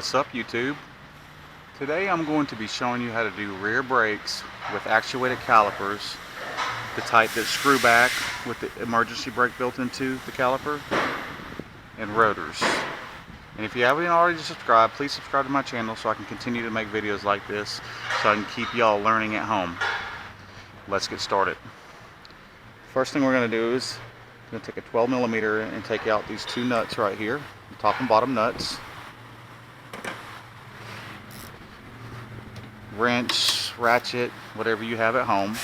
What's up, YouTube? Today I'm going to be showing you how to do rear brakes with actuated calipers, the type that screw back with the emergency brake built into the caliper, and rotors. And if you haven't already subscribed, please subscribe to my channel so I can continue to make videos like this so I can keep y'all learning at home. Let's get started. First thing we're going to do is I'm going to take a 12mm and take out these two nuts right here, the top and bottom nuts. Wrench, ratchet, whatever you have at home.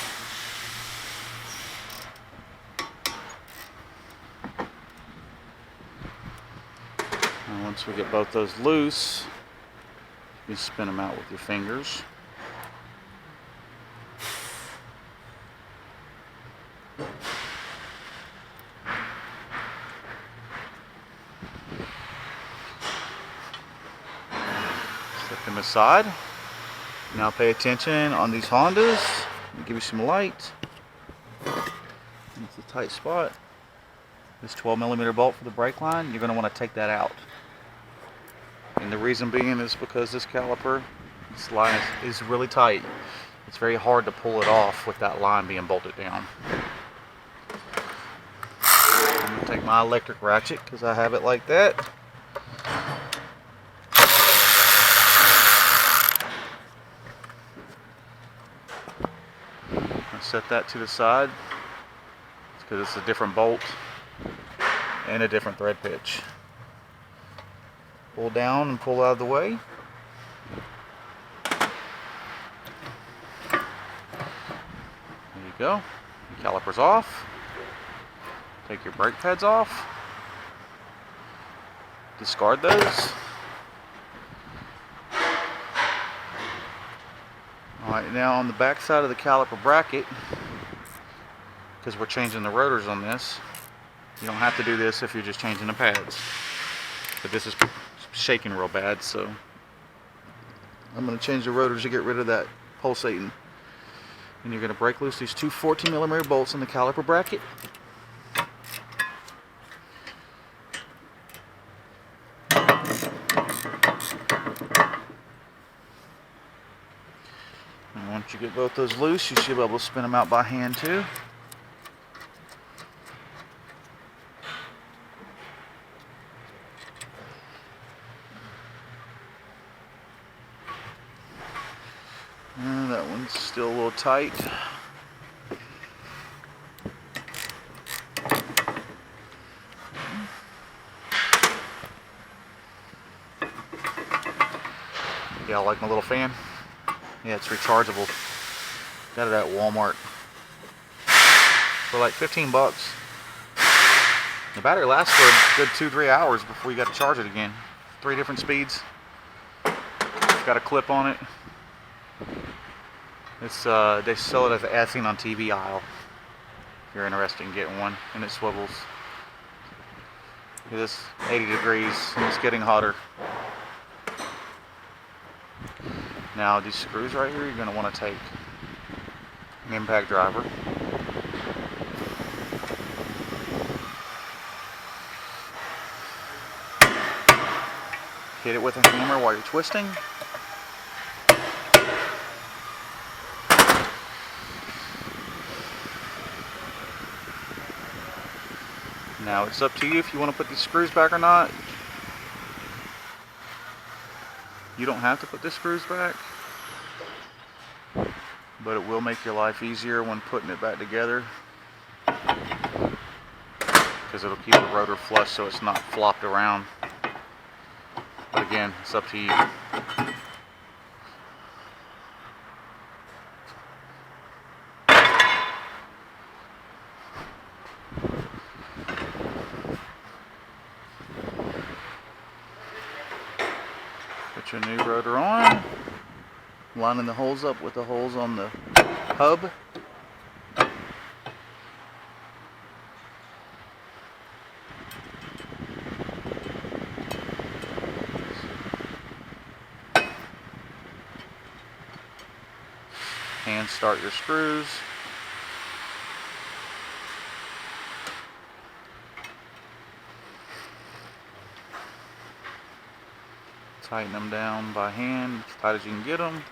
And once we get both those loose, you spin them out with your fingers. Set them aside. Now pay attention on these Hondas. Let me give you some light. It's a tight spot. This 12mm bolt for the brake line, you're going to want to take that out. And the reason being is because this caliper, this line is really tight. It's very hard to pull it off with that line being bolted down. I'm going to take my electric ratchet because I have it like that. Set that to the side because it's a different bolt and a different thread pitch. Pull down and pull out of the way. There you go. Your caliper's off. Take your brake pads off. Discard those. Alright, now on the back side of the caliper bracket, because we're changing the rotors on this, you don't have to do this if you're just changing the pads. But this is shaking real bad, so I'm going to change the rotors to get rid of that pulsating. And you're going to break loose these two 14mm bolts in the caliper bracket. And once you get both those loose, you should be able to spin them out by hand too. And that one's still a little tight. Yeah, I like my little fan. Yeah, it's rechargeable. Got it at Walmart for like 15 bucks. The battery lasts for a good 2-3 hours before you got to charge it again. 3 different speeds. It's got a clip on it. It's they sell it as seen on TV aisle. If you're interested in getting one, and it swivels. It is 80 degrees and it's getting hotter. Now these screws right here, you're going to want to take an impact driver. Hit it with a hammer while you're twisting. Now it's up to you if you want to put these screws back or not. You don't have to put the screws back, but it will make your life easier when putting it back together, because it'll keep the rotor flush so it's not flopped around. But again, it's up to you. Put your new rotor on, lining the holes up with the holes on the hub. Hand start your screws. Tighten them down by hand as tight as you can get them.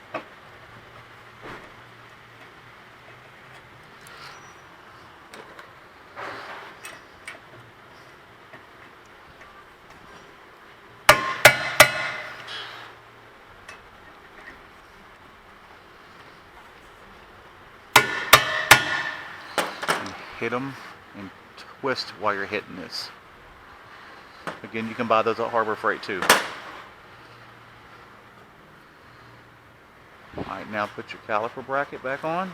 And hit them and twist while you're hitting this. Again, you can buy those at Harbor Freight too. Alright, now put your caliper bracket back on.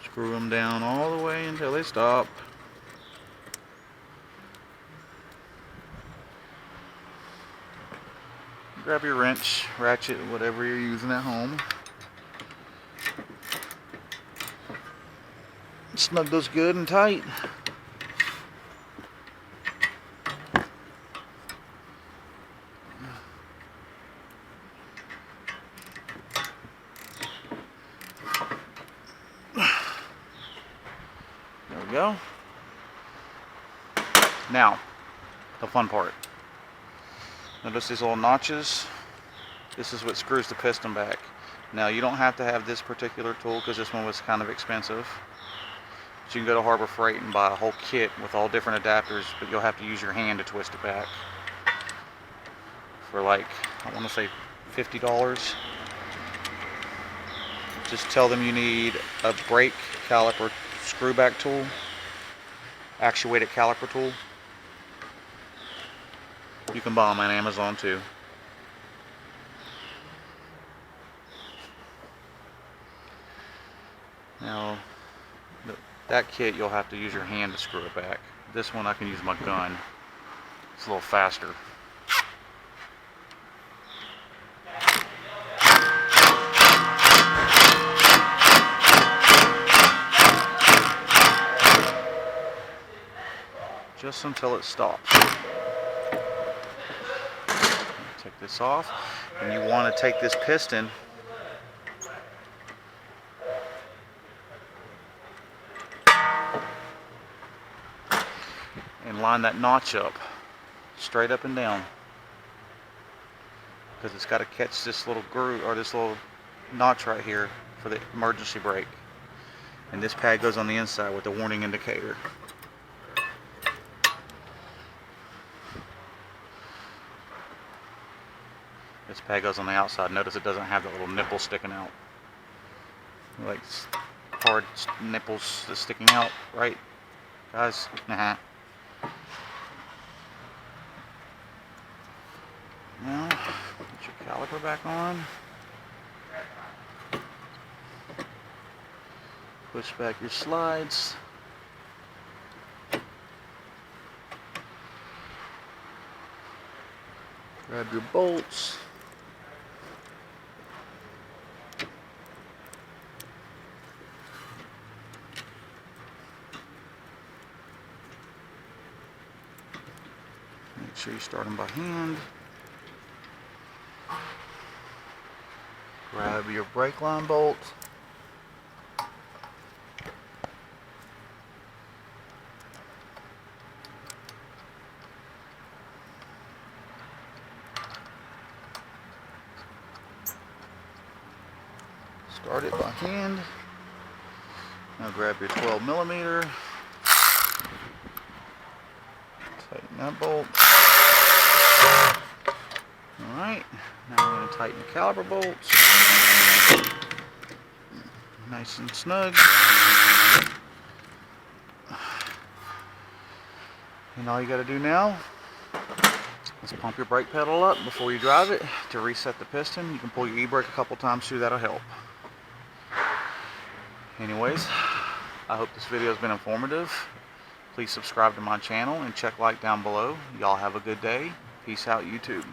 Screw them down all the way until they stop. Grab your wrench, ratchet, whatever you're using at home. Snug those good and tight. There we go. Now, the fun part. Notice these little notches. This is what screws the piston back. Now, you don't have to have this particular tool because this one was kind of expensive. But you can go to Harbor Freight and buy a whole kit with all different adapters, but you'll have to use your hand to twist it back. For like, I want to say $50. Just tell them you need a brake caliper screw back tool, actuated caliper tool. You can buy them on Amazon too. Now, that kit you'll have to use your hand to screw it back. This one I can use my gun. It's a little faster. Just until it stops. Take this off, and you want to take this piston and line that notch up, straight up and down, because it's got to catch this little groove or this little notch right here for the emergency brake. And this pad goes on the inside with the warning indicator. This pad goes on the outside. Notice it doesn't have that little nipple sticking out. Like hard nipples that's sticking out, right, guys? Nah. Now, put your caliper back on. Push back your slides. Grab your bolts. Make sure you start them by hand. Grab your brake line bolt. Start it by hand. Now grab your 12mm. Tighten that bolt. Alright, now we're going to tighten the caliper bolts. Nice and snug. And all you got to do now is pump your brake pedal up before you drive it to reset the piston. You can pull your e-brake a couple times too, that'll help. Anyways, I hope this video has been informative. Please subscribe to my channel and check like down below. Y'all have a good day. Peace out, YouTube.